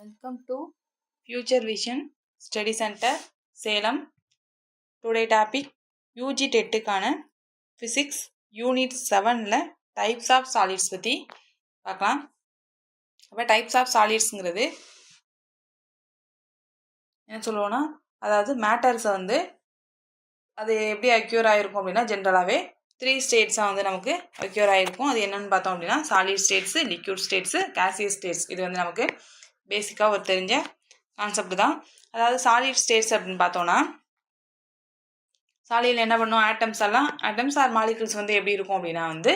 Welcome to Future Vision Study Center, Salem. Today topic UG டெட்டுக்கான Physics Unit 7ல Types of Solids பற்றி பார்க்கலாம். அப்போ Types of Solidsங்கிறது என்ன சொல்லுவோன்னா, அதாவது மேட்டர்ஸை வந்து அது எப்படி அக்யூர் ஆகிருக்கும் அப்படின்னா ஜென்ரலாகவே 3 ஸ்டேட்ஸாக வந்து நமக்கு அக்யூர் ஆகிருக்கும். அது என்னென்னு பார்த்தோம் அப்படின்னா solid States, liquid States, gaseous states. இது வந்து நமக்கு பேசிக்காக ஒரு தெரிஞ்ச கான்செப்ட் தான். அதாவது சாலிட் ஸ்டேட்ஸ் அப்படின்னு பார்த்தோன்னா, சாலியில் என்ன பண்ணும், ஆட்டம்ஸ் ஆர் மாலிகுல்ஸ் வந்து எப்படி இருக்கும் அப்படின்னா வந்து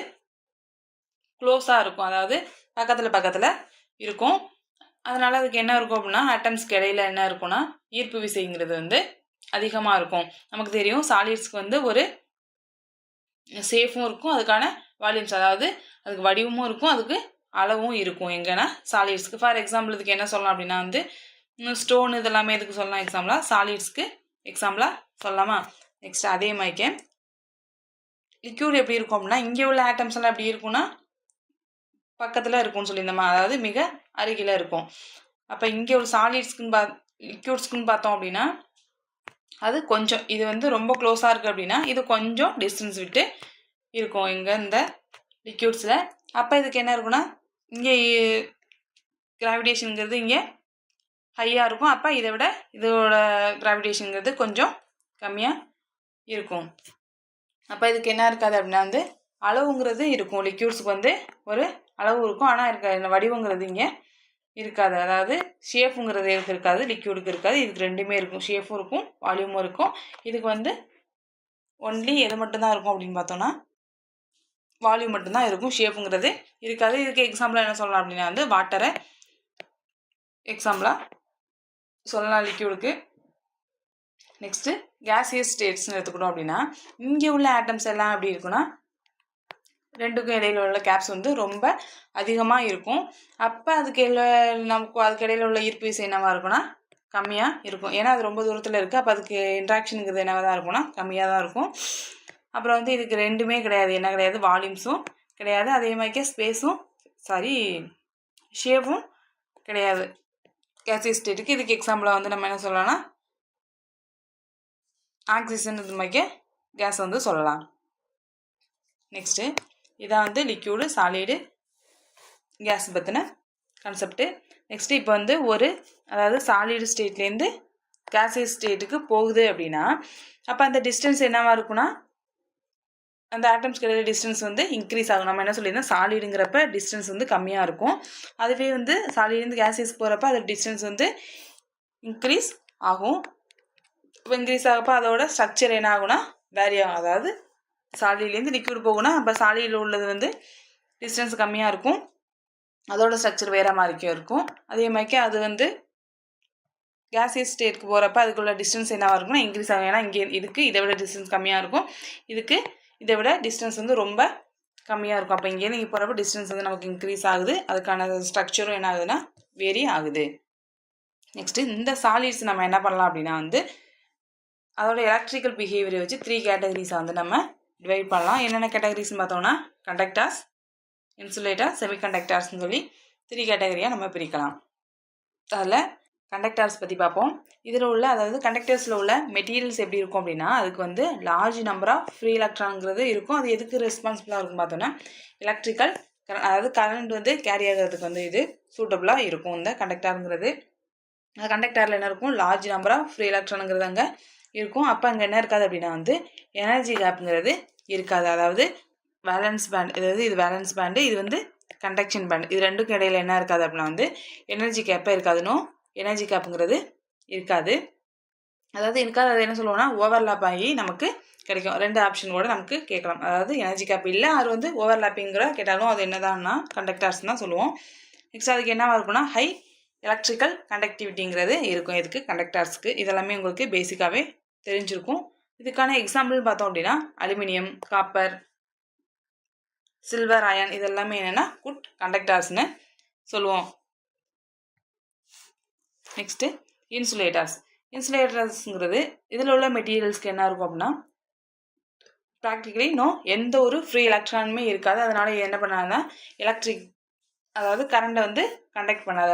க்ளோஸாக இருக்கும், அதாவது பக்கத்தில் இருக்கும். அதனால் அதுக்கு என்ன இருக்கும் அப்படின்னா ஆட்டம்ஸ்க்கு இடையில என்ன இருக்கும்னா ஈர்ப்பு விசைங்கிறது வந்து அதிகமாக இருக்கும். நமக்கு தெரியும் சாலிட்ஸ்க்கு வந்து ஒரு சேஃபும் இருக்கும், அதுக்கான வால்யூம்ஸ், அதாவது அதுக்கு வடிவமும் இருக்கும், அதுக்கு அளவும் இருக்கும். எங்கன்னா சாலிட்ஸ்க்கு ஃபார் எக்ஸாம்பிள் இதுக்கு என்ன சொல்லலாம் அப்படின்னா வந்து ஸ்டோன் இதெல்லாமே இதுக்கு சொல்லலாம் எக்ஸாம்பிளாக, சாலிட்ஸ்க்கு எக்ஸாம்பிளாக சொல்லலாமா. நெக்ஸ்ட் அதே மாதிரிக்கே லிக்யூட் எப்படி இருக்கும் அப்படின்னா இங்கே உள்ள ஆட்டம்ஸ் எல்லாம் எப்படி இருக்கும்னா பக்கத்தில் இருக்கும்னு சொல்லியிருந்தோமா, அதாவது மிக அருகில் இருக்கும். அப்போ இங்கே உள்ள சாலிட்ஸ்க்குன்னு லிக்யூட்ஸ்க்குன்னு பார்த்தோம் அப்படின்னா அது கொஞ்சம், இது வந்து ரொம்ப க்ளோஸாக இருக்குது அப்படின்னா இது கொஞ்சம் டிஸ்டன்ஸ் விட்டு இருக்கும் இங்கே இந்த லிக்யூட்ஸில். அப்போ இதுக்கு என்ன இருக்குன்னா இங்கே கிராவிடேஷனுங்கிறது இங்கே ஹையாக இருக்கும், அப்போ இதை விட இதோட கிராவிடேஷனுங்கிறது கொஞ்சம் கம்மியாக இருக்கும். அப்போ இதுக்கு என்ன இருக்காது அப்படின்னா வந்து அளவுங்கிறது இருக்கும், லிக்யூட்ஸுக்கு வந்து ஒரு அளவு இருக்கும், ஆனால் இருக்க வடிவங்கிறது இங்கே இருக்காது. அதாவது ஷேஃபுங்கிறது எதுக்கு இருக்காது, லிக்யூடுக்கு இருக்காது. இதுக்கு ரெண்டுமே இருக்கும், ஷேஃபும் இருக்கும் வால்யூமும் இருக்கும். இதுக்கு வந்து ஒன்லி எது மட்டும்தான் இருக்கும் அப்படின்னு பார்த்தோன்னா வால்யூம் மட்டும்தான் இருக்கும், ஷேஃபுங்கிறது இருக்காது. இதுக்கு எக்ஸாம்பிளாக என்ன சொல்லலாம் அப்படின்னா வந்து வாட்டரை எக்ஸாம்பிளாக சொல்லலாம் லிக்யூடுக்கு. நெக்ஸ்ட்டு கேசியஸ் ஸ்டேட்ஸ்னு எடுத்துக்கிட்டோம் அப்படின்னா இங்கே உள்ள ஆட்டம்ஸ் எல்லாம் எப்படி இருக்குன்னா ரெண்டுக்கும் இடையில உள்ள கேப்ஸ் வந்து ரொம்ப அதிகமாக இருக்கும். அப்போ அதுக்கு இடையில உள்ள ஈர்ப்பு விசை என்னவாக இருக்குன்னா கம்மியாக இருக்கும், ஏன்னா அது ரொம்ப தூரத்தில் இருக்குது. அப்போ அதுக்கு இன்ட்ராக்ஷனுங்கிறது என்னவாக தான் இருக்கும்னா கம்மியாக தான் இருக்கும். அப்புறம் வந்து இதுக்கு ரெண்டுமே கிடையாது, என்ன கிடையாது, வால்யூம்ஸும் கிடையாது, அதே மாதிரிக்கே ஷேப்பும் கிடையாது கேசியஸ் ஸ்டேட்டுக்கு. இதுக்கு எக்ஸாம்பிளாக வந்து நம்ம என்ன சொல்லலாம்னா ஆக்சிஜன் இது மாதிரிக்கே கேஸ் வந்து சொல்லலாம். நெக்ஸ்ட்டு இதான் வந்து லிக்யூடு, சாலிடு, கேஸ் பற்றின கான்செப்ட்டு. நெக்ஸ்ட்டு இப்போ வந்து அதாவது சாலிடு ஸ்டேட்லேருந்து கேசியஸ் ஸ்டேட்டுக்கு போகுது அப்படின்னா அப்போ அந்த டிஸ்டன்ஸ் என்னவாக இருக்குன்னா அந்த ஆட்டம்ஸ்க்கு இடையில டிஸ்டன்ஸ் வந்து இன்க்ரீஸ் ஆகும். நம்ம என்ன சொல்லியிருந்தோம், சாலிடுங்கிறப்ப டிஸ்டன்ஸ் வந்து கம்மியாக இருக்கும், அதுவே வந்து சாலிலேருந்து கேசியஸ் போகிறப்ப அது டிஸ்டன்ஸ் வந்து இன்க்ரீஸ் ஆகும். இப்போ இன்க்ரீஸ் ஆகப்போ அதோட ஸ்ட்ரக்சர் என்ன ஆகும்னா வேரி ஆகும். அதாவது சாலிலேருந்து லிக்யூட் போகும்னா அப்போ சாலியில் உள்ளது வந்து டிஸ்டன்ஸ் கம்மியாக இருக்கும், அதோட ஸ்ட்ரக்சர் வேறு மாதிரிக்கும் இருக்கும். அதே மாதிரிக்கே அது வந்து கேசியஸ் ஸ்டேட்டுக்கு போகிறப்ப அதுக்குள்ள டிஸ்டன்ஸ் என்னவாக இருக்குன்னா இன்க்ரீஸ் ஆகும், ஏன்னா இதுக்கு இதை விட டிஸ்டன்ஸ் கம்மியாக இருக்கும், இதுக்கு இதை விட டிஸ்டன்ஸ் வந்து ரொம்ப கம்மியாக இருக்கும். அப்போ இங்கேருந்து இங்கே போகிறப்ப டிஸ்டன்ஸ் வந்து நமக்கு இன்க்ரீஸ் ஆகுது, அதுக்கான ஸ்ட்ரக்சரும் என்ன ஆகுதுன்னா வேரி ஆகுது. நெக்ஸ்ட்டு இந்த சாலிட்ஸ் நம்ம என்ன பண்ணலாம் அப்படின்னா வந்து அதோட எலக்ட்ரிக்கல் பிஹேவியரை வச்சு 3 கேட்டகரிஸை வந்து நம்ம டிவைட் பண்ணலாம். என்னென்ன கேட்டகரிஸ்ன்னு பார்த்தோம்னா கண்டக்டர்ஸ், இன்சுலேட்டர், செமிகண்டக்டர்ஸ்னு சொல்லி 3 கேட்டகரியாக நம்ம பிரிக்கலாம். அதில் கண்டக்டர்ஸ் பற்றி பார்ப்போம். இதில் உள்ள அதாவது கண்டக்டர்ஸில் உள்ள மெட்டீரியல்ஸ் எப்படி இருக்கும் அப்படின்னா அதுக்கு வந்து லார்ஜ் நம்பர் ஆஃப் ஃப்ரீ எலக்ட்ரான்ங்கிறது இருக்கும். அது எதுக்கு ரெஸ்பான்சிபிளாக இருக்கும் பார்த்தோன்னா எலக்ட்ரிக்கல் அதாவது கரண்ட் வந்து கேரி ஆகிறதுக்கு வந்து இது சூட்டபுளாக இருக்கும் இந்த கண்டக்டருங்கிறது. அந்த கண்டக்டரில் என்ன இருக்கும், லார்ஜ் நம்பர் ஆஃப் ஃப்ரீ எலக்ட்ரானுங்கிறது அங்கே இருக்கும். அப்போ அங்கே என்ன இருக்காது அப்படின்னா வந்து எனர்ஜி கேப்புங்கிறது இருக்காது. அதாவது வேலன்ஸ் பேண்ட், அதாவது இது வேலன்ஸ் பேண்டு, இது வந்து கண்டக்ஷன் பேண்ட், இது ரெண்டுக்கும் இடையில என்ன இருக்காது அப்படின்னா வந்து எனர்ஜி கேப்பே இருக்காதுன்னு எனர்ஜி கேப்புங்கிறது இருக்காது. அதாவது இருக்காது, அது என்ன சொல்லுவோம்னா ஓவர்லாப் ஆகி நமக்கு கிடைக்கும். 2 ஆப்ஷன் கூட நமக்கு கேட்கலாம், அதாவது எனர்ஜி கேப் இல்லை, அது வந்து ஓவர்லாப்பிங்கிற கேட்டாலும் அது என்னதான்னா கண்டக்டர்ஸ் தான் சொல்லுவோம். நெக்ஸ்ட் அதுக்கு என்னவாக இருக்குன்னா ஹை எலக்ட்ரிக்கல் கண்டக்டிவிட்டிங்கிறது இருக்கும் இதுக்கு கண்டக்டர்ஸ்க்கு. இதெல்லாமே உங்களுக்கு பேசிக்காகவே தெரிஞ்சிருக்கும். இதுக்கான எக்ஸாம்பிள் பார்த்தோம் அப்படின்னா அலுமினியம், காப்பர், சில்வர், அயன் இதெல்லாமே என்னென்னா குட் கண்டக்டர்ஸ்னு சொல்லுவோம். நெக்ஸ்ட்டு இன்சுலேட்டர்ஸ்ங்கிறது இதில் உள்ள மெட்டீரியல்ஸ்க்கு என்ன இருக்கும் அப்படின்னா ப்ராக்டிக்கலி எந்த ஒரு ஃப்ரீ எலக்ட்ரானுமே இருக்காது. அதனால் என்ன பண்ணாங்கன்னா எலக்ட்ரிக் அதாவது கரண்டை வந்து கண்டக்ட் பண்ணாது.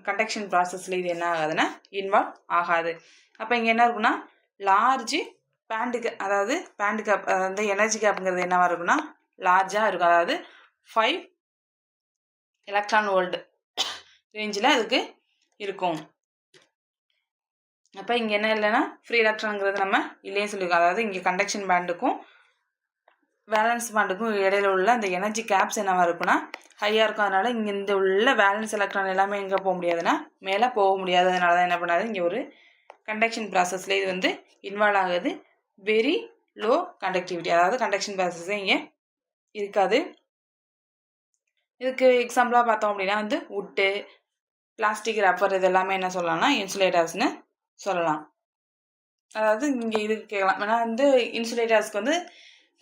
கண்டக்ஷன் ப்ராசஸில் இது என்ன ஆகாதுன்னா இன்வால்வ் ஆகாது. அப்போ இங்கே என்ன இருக்குன்னா லார்ஜ் அதாவது பேண்டு கேப் வந்து எனர்ஜி கேப்புங்கிறது என்னவாக இருக்குன்னா லார்ஜாக இருக்கும். அதாவது 5 எலக்ட்ரான் வோல்ட் ரேஞ்சில் அதுக்கு இருக்கும். அப்போ இங்கே என்ன இல்லைன்னா ஃப்ரீ எலக்ட்ரானுங்கிறது நம்ம இல்லையே சொல்லியிருக்கோம். அதாவது இங்கே கண்டக்ஷன் பேண்டுக்கும் வேலன்ஸ் பேண்டுக்கும் இடையில உள்ள அந்த எனர்ஜி கேப்ஸ் என்னவாக இருக்குன்னா ஹையாக இருக்கும். அதனால் இங்கே இந்த உள்ள வேலன்ஸ் எலக்ட்ரான் எல்லாமே எங்கே போக முடியாதுன்னா மேலே போக முடியாது. அதனால தான் என்ன பண்ணாது இங்கே ஒரு கண்டக்ஷன் ப்ராசஸில் இது வந்து இன்வால்வ் ஆகுது. வெரி லோ கண்டக்டிவிட்டி, அதாவது கண்டக்ஷன் ப்ராசஸே இங்கே இருக்காது. இதுக்கு எக்ஸாம்பிளாக பார்த்தோம் அப்படின்னா வந்து உட்டு, பிளாஸ்டிக், ரப்பர் இது எல்லாமே என்ன சொல்லலாம்னா இன்சுலேட்டர்ஸ்னு சொல்லலாம். அதாவது இங்கே இதுக்கு கேட்கலாம். ஏன்னா வந்து இன்சுலேட்டர்ஸ்க்கு வந்து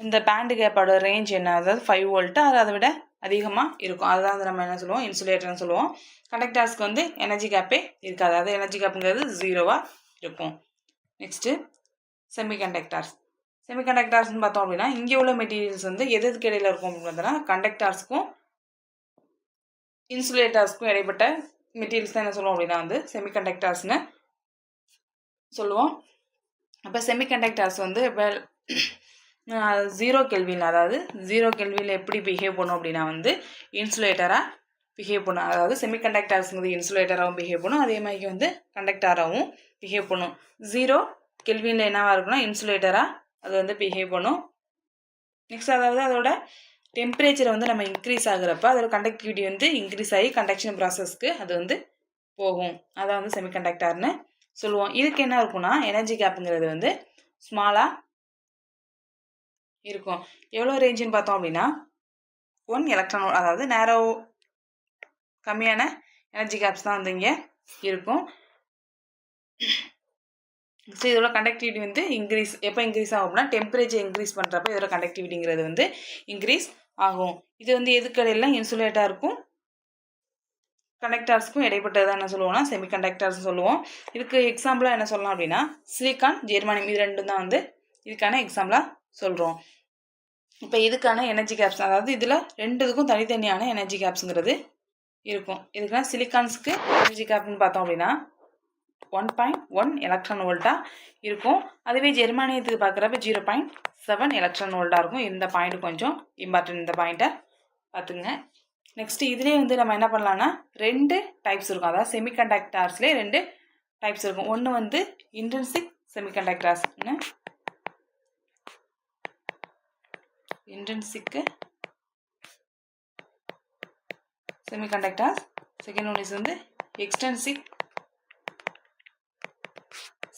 இந்த பேண்டு கேப்போட ரேஞ்ச் என்ன, அதாவது 5 வோல்ட்டு அதை விட அதிகமாக இருக்கும். அதுதான் வந்து நம்ம என்ன சொல்லுவோம் இன்சுலேட்டர்னு சொல்லுவோம். கண்டக்டர்ஸ்க்கு வந்து எனர்ஜி கேப்பே இருக்காது. அதாவது எனர்ஜி கேப்புங்கிறது 0வாக இருக்கும். நெக்ஸ்ட்டு செமிகண்டக்டர்ஸ்னு பார்த்தோம் அப்படின்னா இங்கே உள்ள மெட்டீரியல்ஸ் வந்து எதுக்கு இடையில இருக்கும் அப்படின்னு பார்த்தோன்னா கண்டக்டர்ஸ்க்கும் இன்சுலேட்டர்ஸ்க்கும் இடைப்பட்ட மெட்டீரியல்ஸ் தான் என்ன சொல்லுவோம் அப்படின்னா வந்து செமிகண்டக்டர்ஸ்னு சொல்லுவோம். அப்போ செமிகண்டக்டர்ஸ் வந்து இப்போ 0 கெல்வின், அதாவது 0 கெல்வியில் எப்படி பிஹேவ் பண்ணும் அப்படின்னா வந்து இன்சுலேட்டராக பிஹேவ் பண்ணும். அதாவது செமிகண்டக்டர்ஸுங்கிறது இன்சுலேட்டராகவும் பிஹேவ் பண்ணும், அதே மாதிரி வந்து கண்டக்டராகவும் பிஹேவ் பண்ணும். 0 கெல்வினில் என்னவாக இருக்குன்னா இன்சுலேட்டராக அது வந்து பிஹேவ் பண்ணும். நெக்ஸ்ட் அதாவது அதோட டெம்பரேச்சரை வந்து நம்ம இன்க்ரீஸ் ஆகுறப்ப அதோட கண்டக்டிவிட்டி வந்து இன்க்ரீஸ் ஆகி கண்டக்ஷன் ப்ராசஸ்க்கு அது வந்து போகும். அதை வந்து செமிகண்டக்டர்னு சொல்லுவோம். இதுக்கு என்ன இருக்குன்னா எனர்ஜி கேப்புங்கிறது வந்து ஸ்மாலாக இருக்கும். எவ்வளோ ரேஞ்சுன்னு பார்த்தோம் அப்படின்னா 1 எலக்ட்ரான், அதாவது நேரோ கம்மியான எனர்ஜி கேப்ஸ் தான் வந்து இங்கே இருக்கும். ஸோ இதோட கண்டக்டிவிட்டி வந்து எப்போ இன்க்ரீஸ் ஆகும் அப்படின்னா டெம்பரேச்சர் இன்க்ரீஸ் பண்ணுறப்ப இதோட கண்டக்டிவிட்டிங்கிறது வந்து இன்க்ரீஸ் ஆகும். இது வந்து எதுக்கு இடையில இன்சுலேட்டருக்கும் கண்டக்டர்ஸ்க்கும் இடைப்பட்டது என்ன சொல்லுவோம்னா செமிகண்டக்டர்ஸ் சொல்லுவோம். இதுக்கு எக்ஸாம்பிளாக என்ன சொல்லலாம் அப்படின்னா சிலிக்கான், ஜெர்மானியம் இது ரெண்டும் தான் வந்து இதுக்கான எக்ஸாம்பிளாக சொல்கிறோம். இப்போ இதுக்கான எனர்ஜி கேப்ஸ், அதாவது இதில் ரெண்டுக்கும் தனித்தனியான எனர்ஜி கேப்ஸுங்கிறது இருக்கும். இதுக்கான சிலிக்கான்ஸுக்கு எனர்ஜி கேப்னு பார்த்தோம் அப்படின்னா 1.1 எலக்ட்ரான் வோல்ட்டாக இருக்கும். அதுவே ஜெர்மானியத்துக்கு பார்க்குறப்ப 0.7 எலக்ட்ரான் வோல்ட்டாக இருக்கும். இந்த பாயிண்ட் கொஞ்சம் இம்பார்ட்டன்ட், இந்த பாயிண்ட்டை பார்த்துங்க. நெக்ஸ்ட்டு இதுலேயே வந்து நம்ம என்ன பண்ணலாம்னா 2 டைப்ஸ் இருக்கும். அதாவது செமிகண்டக்டர்ஸ்லேயே 2 டைப்ஸ் இருக்கும். ஒன்று வந்து இன்ட்ரின்சிக் செமிகண்டக்டர்ஸ்னு, intrinsic semiconductors. Second one is வந்து எக்ஸ்டென்சிக்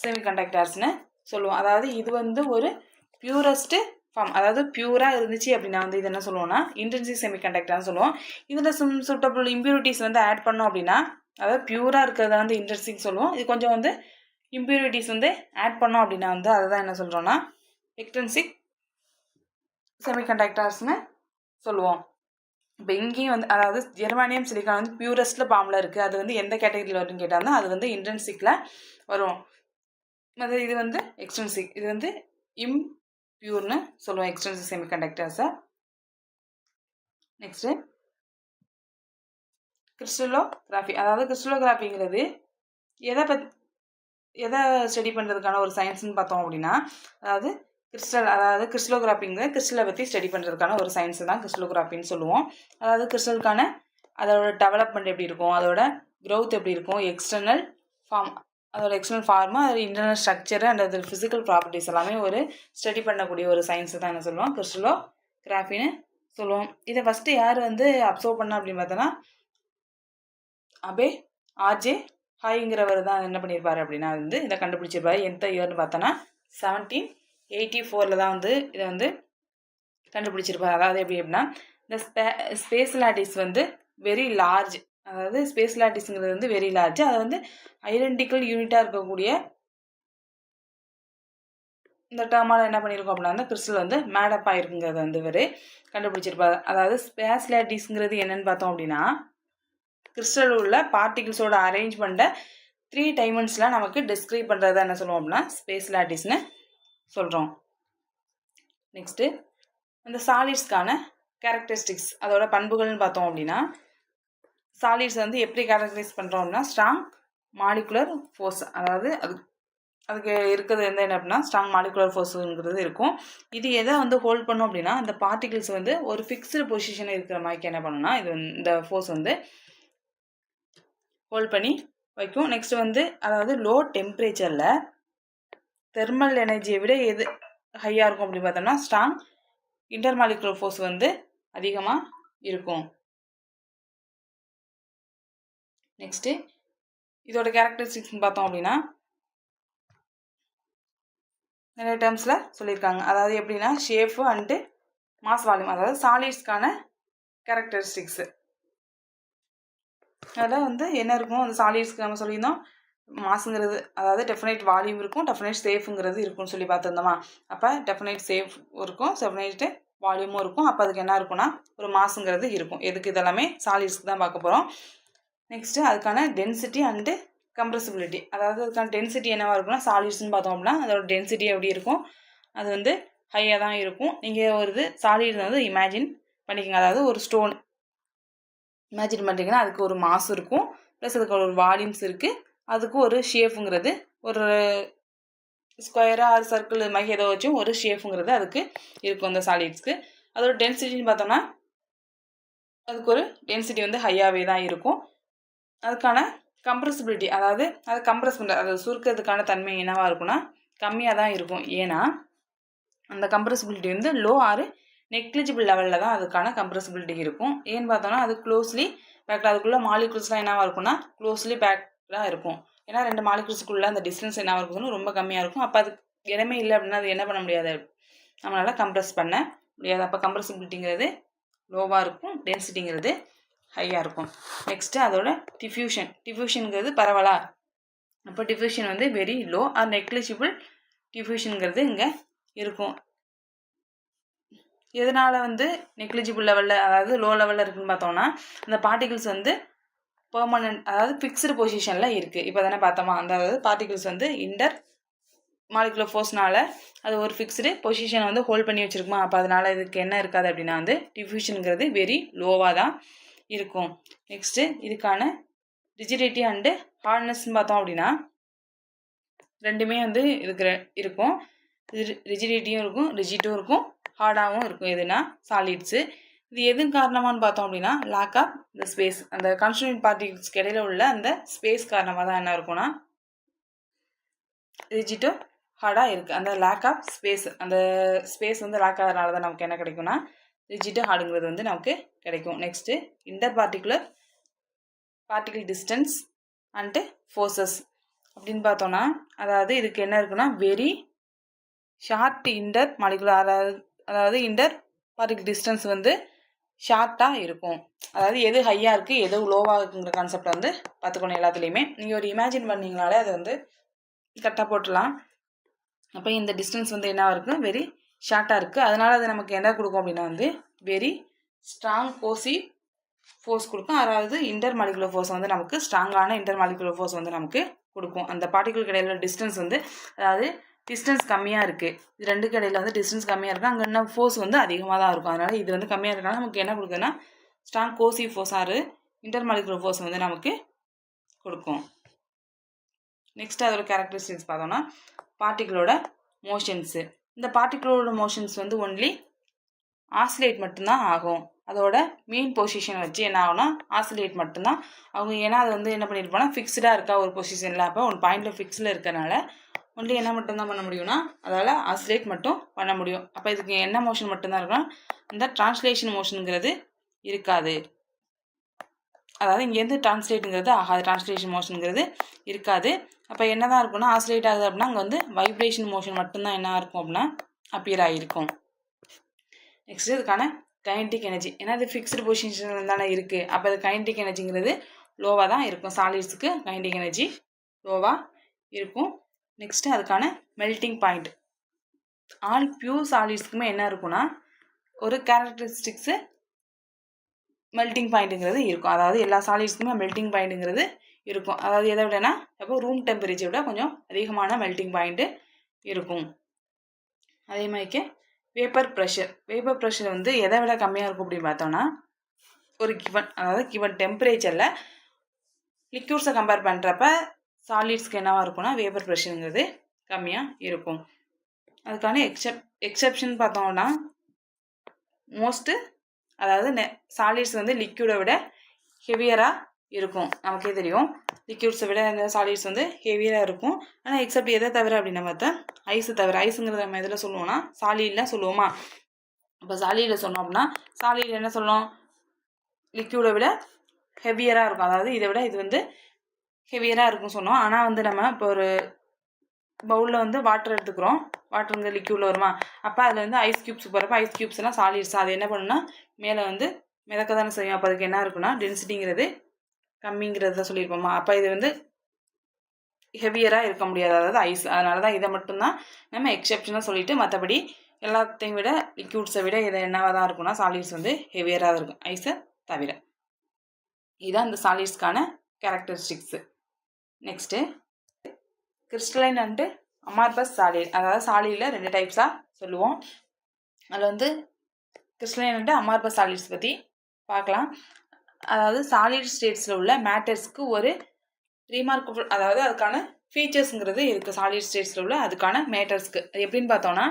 செமிகண்டக்டர்ஸ்னு சொல்லுவோம். அதாவது இது வந்து ஒரு பியூரஸ்ட் ஃபார்ம், அதாவது பியூராக இருந்துச்சு அப்படின்னா வந்து இது என்ன சொல்லுவோம்னா இன்ட்ரின்சிக் செமிகண்டக்டர்னு சொல்லுவோம். இதில் சூட்டபிள் இம்ப்யூரிட்டிஸ் வந்து ஆட் பண்ணோம் அப்படின்னா, அதாவது பியூராக இருக்கிறத வந்து இன்ட்ரின்சிக் சொல்லுவோம். இது கொஞ்சம் வந்து இம்ப்யூரிட்டிஸ் வந்து ஆட் பண்ணோம் அப்படின்னா வந்து அதுதான் என்ன சொல்கிறோன்னா எக்ஸ்டென்சிக் செமிகண்டக்டர்ஸ்னு சொல்லுவோம். இப்போ இங்கேயும் வந்து அதாவது ஜெர்மானியம் சிலிக்கான் வந்து பியூரஸ்ட்டில் ஃபார்மில் இருக்குது. அது வந்து எந்த கேட்டகரியில் வரும்னு கேட்டால் அது வந்து இன்ட்ரின்சிக்கில் வரும். அது இது வந்து எக்ஸ்டென்சிக், இது வந்து இம்பியூர்னு சொல்லுவோம் எக்ஸ்டென்சிக் செமிகண்டக்டர்ஸை. Next crystallography. அதாவது கிறிஸ்டலோகிராஃபிங்கிறது எதை ஸ்டடி பண்ணுறதுக்கான ஒரு சயின்ஸ்னு பார்த்தோம் அப்படின்னா, அதாவது கிறிஸ்டலோகிராஃபிங்கிறது கிறிஸ்டலை பற்றி ஸ்டடி பண்ணுறதுக்கான ஒரு சயின்ஸு தான் கிறிஸ்டலோகிராஃபின்னு சொல்லுவோம். அதாவது கிறிஸ்டலுக்கான அதோட டெவலப்மெண்ட் எப்படி இருக்கும், அதோட க்ரோத் எப்படி இருக்கும், எக்ஸ்டர்னல் ஃபார்ம், அதோட எக்ஸ்டர்னல் ஃபார்மு, அதோட இன்டர்னல் ஸ்ட்ரக்சரு அண்ட் அதோட ஃபிசிக்கல் ப்ராப்பர்ட்டிஸ் எல்லாமே ஒரு ஸ்டடி பண்ணக்கூடிய ஒரு சயின்ஸு தான் என்ன சொல்லுவோம் கிறிஸ்டலோகிராஃபின்னு சொல்லுவோம். இதை ஃபஸ்ட்டு யார் வந்து அப்சர்வ் பண்ணா அப்படின்னு பார்த்தோன்னா ஆர்ஜே ஹாய்ங்கிறவர் தான் என்ன பண்ணியிருப்பார் அப்படின்னா வந்து இதை கண்டுபிடிச்சிருப்பாரு. எந்த இயர்னு பார்த்தோன்னா 1784 தான் வந்து இதை வந்து கண்டுபிடிச்சிருப்பார். அதாவது எப்படி அப்படின்னா இந்த ஸ்பேஸ் லாட்டிஸ் வந்து வெரி லார்ஜ், அதாவது ஸ்பேஸ் லாட்டிஸ்ங்கிறது வந்து வெரி லார்ஜ், அதை வந்து ஐடென்டிக்கல் யூனிட்டாக இருக்கக்கூடிய இந்த டேர்மால் என்ன பண்ணியிருக்கோம் அப்படின்னா அந்த கிறிஸ்டல் வந்து மேடப் ஆகிருக்குங்கிறத வந்து இவர் கண்டுபிடிச்சிருப்பார். அதாவது ஸ்பேஸ் லாட்டிஸ்ங்கிறது என்னன்னு பார்த்தோம் அப்படின்னா கிறிஸ்டல் உள்ள பார்ட்டிகிள்ஸோட அரேஞ்ச்மெண்ட்டை 3 டைமென்ஷனில் நமக்கு டிஸ்கிரைப் பண்ணுறதா என்ன சொல்லுவோம் அப்படின்னா ஸ்பேஸ் லாட்டிஸ்னு சொல்கிறோம். நெக்ஸ்ட்டு இந்த சாலிட்ஸ்க்கான கேரக்டரிஸ்டிக்ஸ், அதோட பண்புகள்னு பார்த்தோம் அப்படின்னா சாலிட்ஸ் வந்து எப்படி கேரக்டரைஸ் பண்ணுறோம்னா ஸ்ட்ராங் மாலிகுலர் ஃபோர்ஸ், அதாவது அதுக்கு இருக்கிறது வந்து என்ன அப்படின்னா ஸ்ட்ராங் மாலிகுலர் ஃபோர்ஸுங்கிறது இருக்கும். இது எதை வந்து ஹோல்ட் பண்ணும் அப்படின்னா இந்த பார்ட்டிகிள்ஸ் வந்து ஒரு ஃபிக்ஸ்டு பொசிஷன் இருக்கிற மாதிரி என்ன பண்ணுன்னா இது இந்த ஃபோர்ஸ் வந்து ஹோல்ட் பண்ணி வைக்கும். நெக்ஸ்ட் வந்து அதாவது லோ டெம்பரேச்சரில் தெர்மல் எனர்ஜியை விட எது ஹையாக இருக்கும் அப்படின்னு பார்த்தோம்னா ஸ்ட்ராங் இன்டர்மாலிகுலர் ஃபோர்ஸ் வந்து அதிகமாக இருக்கும். நெக்ஸ்ட்டு இதோட கேரக்டரிஸ்டிக்ஸ்னு பார்த்தோம் அப்படின்னா நிறைய டேர்ம்ஸில் சொல்லியிருக்காங்க. அதாவது எப்படின்னா ஷேப்பு அண்டு மாஸ் வால்யூம், அதாவது சாலிட்ஸ்க்கான கேரக்டரிஸ்டிக்ஸு. அதில் வந்து என்ன இருக்கும் அந்த சாலிட்ஸ்க்கு நம்ம சொல்லியிருந்தோம் மாஸுங்கிறது அதாவது டெஃபினைட் வால்யூம் இருக்கும், டெஃபினைட் சேஃபுங்கிறது இருக்கும்னு சொல்லி பார்த்துருந்தோமா. அப்போ டெஃபினைட் சேஃப் இருக்கும், டெஃபினைட்டு வால்யூமும் இருக்கும். அப்போ அதுக்கு என்ன இருக்குன்னா ஒரு மாஸுங்கிறது இருக்கும். எதுக்கு இதெல்லாமே சாலிட்ஸ்க்கு தான் பார்க்க போகிறோம். நெக்ஸ்ட்டு அதுக்கான டென்சிட்டி அண்டு கம்ப்ரெசிபிலிட்டி, அதாவது அதுக்கான டென்சிட்டி என்னவாக இருக்குன்னா சாலிட்ஸ்னு பார்த்தோம் அப்படின்னா அதோட டென்சிட்டி எப்படி இருக்கும், அது வந்து ஹையாக தான் இருக்கும். நீங்கள் ஒரு சாலிட் வந்து இமேஜின் பண்ணிக்கோங்க, அதாவது ஒரு ஸ்டோன் இமேஜின் பண்ணிட்டீங்கன்னா அதுக்கு ஒரு மாஸ் இருக்கும், ப்ளஸ் அதுக்கு ஒரு வால்யூம்ஸ் இருக்குது, அதுக்கு ஒரு ஷேஃபுங்கிறது ஒரு ஸ்கொயராக ஆறு சர்க்கிள் இது மாதிரி ஏதோ வச்சும் ஒரு ஷேஃபுங்கிறது அதுக்கு இருக்கும் அந்த சாலிட்ஸ்க்கு. அதோட டென்சிட்டின்னு பார்த்தோம்னா அதுக்கு ஒரு டென்சிட்டி வந்து ஹையாகவே தான் இருக்கும். அதுக்கான கம்ப்ரெசிபிலிட்டி, அதாவது அதை கம்ப்ரெஸ் பண்ணுற அதை சுருக்கிறதுக்கான தன்மை என்னவாக இருக்குன்னா கம்மியாக தான் இருக்கும். ஏன்னா அந்த கம்ப்ரெசிபிலிட்டி வந்து லோ ஆர் நெக்லிஜிபிள் லெவலில் தான் அதுக்கான கம்ப்ரெசிபிலிட்டி இருக்கும். ஏன்னு பார்த்தோம்னா அது க்ளோஸ்லி பேக்டாக அதுக்குள்ளே மாலிகுல்ஸ்லாம் என்னவாக இருக்குன்னா க்ளோஸ்லி பேக்டாக இருக்கும். ஏன்னா ரெண்டு மாலிகுல்ஸ்க்குள்ளே அந்த டிஸ்டன்ஸ் என்னவாக இருக்குன்னு ரொம்ப கம்மியாக இருக்கும். அப்போ அது இடமே இல்லை அப்படின்னா அது என்ன பண்ண முடியாது, நம்மளால் கம்ப்ரெஸ் பண்ண முடியாது. அப்போ கம்ப்ரெசிபிலிட்டிங்கிறது லோவாக இருக்கும், டென்சிட்டிங்கிறது ஹையாக இருக்கும். நெக்ஸ்ட்டு அதோட டிஃப்யூஷனுங்கிறது பரவலா, அப்போ டிஃப்யூஷன் வந்து வெரி லோ ஆர் நெக்லிஜிபிள் டிஃப்யூஷனுங்கிறது இங்கே இருக்கும். எதனால் வந்து நெக்லிஜிபிள் லெவலில் அதாவது லோ லெவலில் இருக்குதுன்னு பார்த்தோம்னா அந்த பார்ட்டிகிள்ஸ் வந்து பெர்மனன்ட் அதாவது ஃபிக்ஸ்டு பொசிஷனில் இருக்குது. இப்போ தானே பார்த்தோமா அந்த அதாவது பார்ட்டிகிள்ஸ் வந்து இன்டர் மாலிகுலர் ஃபோர்ஸ்னால் அது ஒரு ஃபிக்ஸ்டு பொசிஷனை வந்து ஹோல்ட் பண்ணி வச்சுருக்குமா. அப்போ அதனால் இதுக்கு என்ன இருக்காது அப்படின்னா வந்து டிஃப்யூஷனுங்கிறது வெரி லோவாக தான் இருக்கும். நெக்ஸ்ட்டு இதுக்கான ரிஜிடிட்டி அண்டு ஹார்ட்னஸ்ன்னு பார்த்தோம் அப்படின்னா ரெண்டுமே வந்து இருக்கும். ரிஜிடிட்டியும் இருக்கும், ரிஜிட்டும் இருக்கும், ஹார்டாகவும் இருக்கும். எதுனா சாலிட்ஸு. இது எது காரணமானு பார்த்தோம் அப்படின்னா லேக் ஆஃப் த ஸ்பேஸ், அந்த கான்ஸ்டிட்யூண்ட் பார்ட்டிகிள்ஸ்க்கு இடையில உள்ள அந்த ஸ்பேஸ் காரணமாக தான் என்ன இருக்கும்னா ரிஜிட்டும் ஹார்டாக இருக்குது. அந்த லேக் ஆஃப் ஸ்பேஸ், அந்த ஸ்பேஸ் வந்து லேக் ஆகிறதுனால தான் நமக்கு என்ன கிடைக்கும்னா ரிஜிட்டு ஹார்டுங்கிறது வந்து நமக்கு கிடைக்கும். Next inter particle distance and forces அப்படின்னு பார்த்தோன்னா அதாவது இதுக்கு என்ன இருக்குன்னா வெரி ஷார்ட் இன்டர் மாலிகுலர், அதாவது இன்டர் பார்ட்டிகிள் டிஸ்டன்ஸ் வந்து ஷார்ட்டாக இருக்கும். அதாவது எது ஹையாக இருக்குது எது லோவாக இருக்குங்கிற கான்செப்டை வந்து பார்த்துக்கணும். எல்லாத்துலேயுமே நீங்கள் ஒரு இமேஜின் பண்ணிங்கனாலே அதை வந்து கரெக்டாக போட்டுடலாம். அப்போ இந்த டிஸ்டன்ஸ் வந்து என்ன இருக்குன்னா வெரி ஷார்ட்டாக இருக்குது. அதனால் அது நமக்கு என்ன கொடுக்கும் அப்படின்னா வந்து வெரி ஸ்ட்ராங் கோசி ஃபோர்ஸ் கொடுக்கும். அதாவது இன்டர் மாலிகுலர் ஃபோர்ஸ் வந்து நமக்கு ஸ்ட்ராங்கான இன்டர் மாலிகுலர் ஃபோர்ஸ் வந்து நமக்கு கொடுக்கும். அந்த பார்ட்டிகிள் இடையில டிஸ்டன்ஸ் வந்து அதாவது டிஸ்டன்ஸ் கம்மியாக இருக்குது, இது ரெண்டு இடையில வந்து டிஸ்டன்ஸ் கம்மியாக இருக்குது, அங்கே என்ன ஃபோர்ஸ் வந்து அதிகமாக தான் இருக்கும். அதனால் இது வந்து கம்மியாக இருக்கனால நமக்கு என்ன கொடுக்குதுன்னா ஸ்ட்ராங் கோசி ஃபோர்ஸ் ஆறு இன்டர் மாலிகுலர் ஃபோர்ஸ் வந்து நமக்கு கொடுக்கும். நெக்ஸ்ட் அதோட கேரக்டரிஸ்டிக்ஸ் பார்த்தோம்னா பார்ட்டிகளோட மோஷன்ஸு. இந்த பார்ட்டிகளோட மோஷன்ஸ் வந்து ஒன்லி ஆசிலேட் மட்டும்தான் ஆகும். அதோட மீன் பொசிஷனை வச்சு என்ன ஆகும்னா ஆசிலேட் மட்டும்தான் அவங்க. ஏன்னா அது வந்து என்ன பண்ணியிருப்பாங்கன்னா ஃபிக்ஸ்டாக இருக்கா ஒரு பொசிஷனில், அப்போ ஒரு பாயிண்டில் ஃபிக்ஸில் இருக்கனால ஒன்லி என்ன மட்டும்தான் பண்ண முடியும்னா அதால் ஆசிலேட் மட்டும் பண்ண முடியும். அப்போ இதுக்கு என்ன மோஷன் மட்டும்தான் இருக்குன்னா இந்த டிரான்ஸ்லேஷன் மோஷனுங்கிறது இருக்காது. அதாவது இங்கேருந்து டிரான்ஸ்லேட்டுங்கிறது ஆகாது, டிரான்ஸ்லேஷன் மோஷனுங்கிறது இருக்காது. அப்போ என்ன தான் இருக்குன்னா ஆசிலேட் ஆகுது அப்படின்னா அங்கே வந்து வைப்ரேஷன் மோஷன் மட்டும்தான் என்ன இருக்கும் அப்படின்னா அப்பியர் ஆகிருக்கும். நெக்ஸ்ட்டு இதுக்கான கைனடிக் எனர்ஜி, ஏன்னா இது ஃபிக்ஸ்டு பொசிஷனில் தானே இருக்குது. அப்போ அது கைனடிக் எனர்ஜிங்கிறது லோவாக தான் இருக்கும். சாலிட்ஸுக்கு கைனடிக் எனர்ஜி லோவாக இருக்கும். நெக்ஸ்ட்டு அதுக்கான மெல்ட்டிங் பாயிண்ட். ஆல் பியூர் சாலிட்ஸுக்குமே என்ன இருக்குன்னா ஒரு கேரக்டரிஸ்டிக்ஸு மெல்ட்டிங் பாயிண்ட்டுங்கிறது இருக்கும். அதாவது எல்லா சாலிட்ஸுக்குமே மெல்ட்டிங் பாயிண்ட்டுங்கிறது இருக்கும். அதாவது எதை விடனா அப்போ ரூம் டெம்பரேச்சரை விட கொஞ்சம் அதிகமான மெல்ட்டிங் பாயிண்ட்டு இருக்கும். அதே மாதிரிக்கு வேப்பர் ப்ரெஷர் வந்து எதை விட கம்மியாக இருக்கும் அப்படின்னு பார்த்தோன்னா ஒரு கிவன் டெம்பரேச்சரில் லிக்யூட்ஸை கம்பேர் பண்ணுறப்ப சாலிட்ஸ்க்கு என்னவாக இருக்கும்னா வேப்பர் ப்ரெஷருங்கிறது கம்மியாக இருக்கும். அதுக்கான எக்ஸெப்ஷன் பார்த்தோம்னா மோஸ்ட்டு அதாவது சாலிட்ஸ் வந்து லிக்யூடை விட ஹெவியராக இருக்கும். நமக்கே தெரியும் லிக்யூட்ஸை விட இந்த சாலிட்ஸ் வந்து ஹெவியராக இருக்கும். ஆனால் எக்ஸப்ட் எதை தவிர அப்படின்னு பார்த்தா ஐஸு தவிர. ஐஸுங்கிறத நம்ம எதில் சொல்லுவோம்னா சாலிட்லாம் சொல்லுவோமா. இப்போ சாலிடில் சொன்னோம் அப்படின்னா சாலிடில் என்ன சொல்லணும், லிக்யூடை விட ஹெவியராக இருக்கும். அதாவது இதை விட இது வந்து ஹெவியராக இருக்கும்னு சொன்னோம். ஆனால் வந்து நம்ம இப்போ ஒரு பவுலில் வந்து வாட்டர் எடுத்துக்கிறோம், வாட்டருங்க லிக்யூடில் வருமா, அப்போ அதில் வந்து ஐஸ் க்யூப்ஸ் போகிறப்ப ஐஸ் க்யூப்ஸ் எல்லாம் சாலிட்ஸ் அது என்ன பண்ணுன்னா மேலே வந்து மிதக்க தானே செய்யும். அப்போ அதுக்கு என்ன இருக்குன்னா டென்சிட்டிங்கிறது கம்மிங்கிறது தான் சொல்லியிருப்போமா. அப்போ இது வந்து ஹெவியராக இருக்க முடியாது, அதாவது ஐஸ். அதனால தான் இதை மட்டும்தான் நம்ம எக்ஸெப்ஷனாக சொல்லிவிட்டு மற்றபடி எல்லாத்தையும் விட லிக்யூட்ஸை விட இதை என்னவாக தான் இருக்குன்னா சாலிட்ஸ் வந்து ஹெவியராக தான் இருக்கும் ஐஸை தவிர. இதுதான் இந்த சாலிட்ஸ்க்கான characteristics. Next crystalline and amorphous solid. அதாவது சாலிடில் 2 டைப்ஸாக சொல்லுவோம். அதில் வந்து கிறிஸ்டலைன் அண்டு அமார்பஸ் சாலிட்ஸ் பற்றி பார்க்கலாம். அதாவது சாலிட் ஸ்டேட்ஸில் உள்ள மேட்டர்ஸ்க்கு ஒரு ரீமார்க்கபிள், அதாவது அதுக்கான ஃபீச்சர்ஸுங்கிறது இருக்குது சாலிட் ஸ்டேட்ஸில் உள்ள அதுக்கான மேட்டர்ஸ்க்கு. அது எப்படின்னு பார்த்தோன்னா,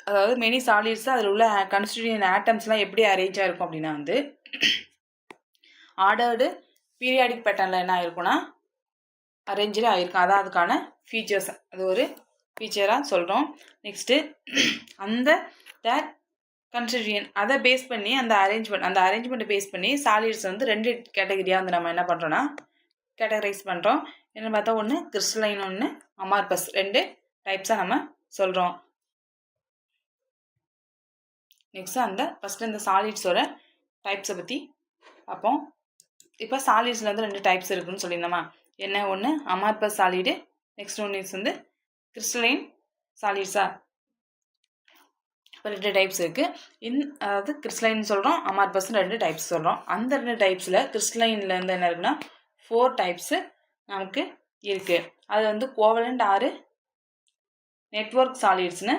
அதாவது மெனி சாலிட்ஸ் அதில் உள்ள கன்ஸ்டிடியூயன்ட் ஆட்டம்ஸ்லாம் எப்படி அரேஞ்சாக இருக்கும் அப்படின்னா வந்து ஆர்டர்டு பீரியாடிக் பேட்டர்னில் என்ன ஆயிருக்குன்னா அரேஞ்சு ஆகிருக்கும். அதான் அதுக்கான ஃபீச்சர்ஸ், அது ஒரு ஃபீச்சராக சொல்கிறோம். நெக்ஸ்ட்டு அந்த கன்ஸ்டிடியூயன்ட் அதை பேஸ் பண்ணி அந்த அரேஞ்ச்மெண்ட்டை பேஸ் பண்ணி சாலிட்ஸ் வந்து 2 கேட்டகரியாக வந்து நம்ம என்ன பண்ணுறோன்னா கேட்டகரைஸ் பண்ணுறோம். என்ன பார்த்தா ஒன்று கிறிஸ்டலைன், ஒன்று அமார்பஸ், 2 டைப்ஸாக நம்ம சொல்கிறோம். நெக்ஸ்ட்டு ஃபஸ்ட்டு இந்த சாலிட்ஸோட டைப்ஸை பற்றி பார்ப்போம். இப்போ சாலிட்ஸில் வந்து 2 டைப்ஸ் இருக்குதுன்னு சொல்லியிருந்தோமா. என்ன, ஒன்று அமார்பஸ் சாலிடு, நெக்ஸ்ட் ஒன்று வந்து கிறிஸ்டலைன் சாலிட்ஸா. இப்போ 2 டைப்ஸ் இருக்குது. அதாவது கிறிஸ்டலைன் சொல்கிறோம், அமார்பஸ்ன்னு 2 டைப்ஸ் சொல்கிறோம். அந்த 2 டைப்ஸில் கிறிஸ்டலைனில் வந்து என்ன இருக்குன்னா 4 டைப்ஸு நமக்கு இருக்குது. அது வந்து கோவலண்ட் ஆறு நெட்வொர்க் சாலிட்ஸ்னு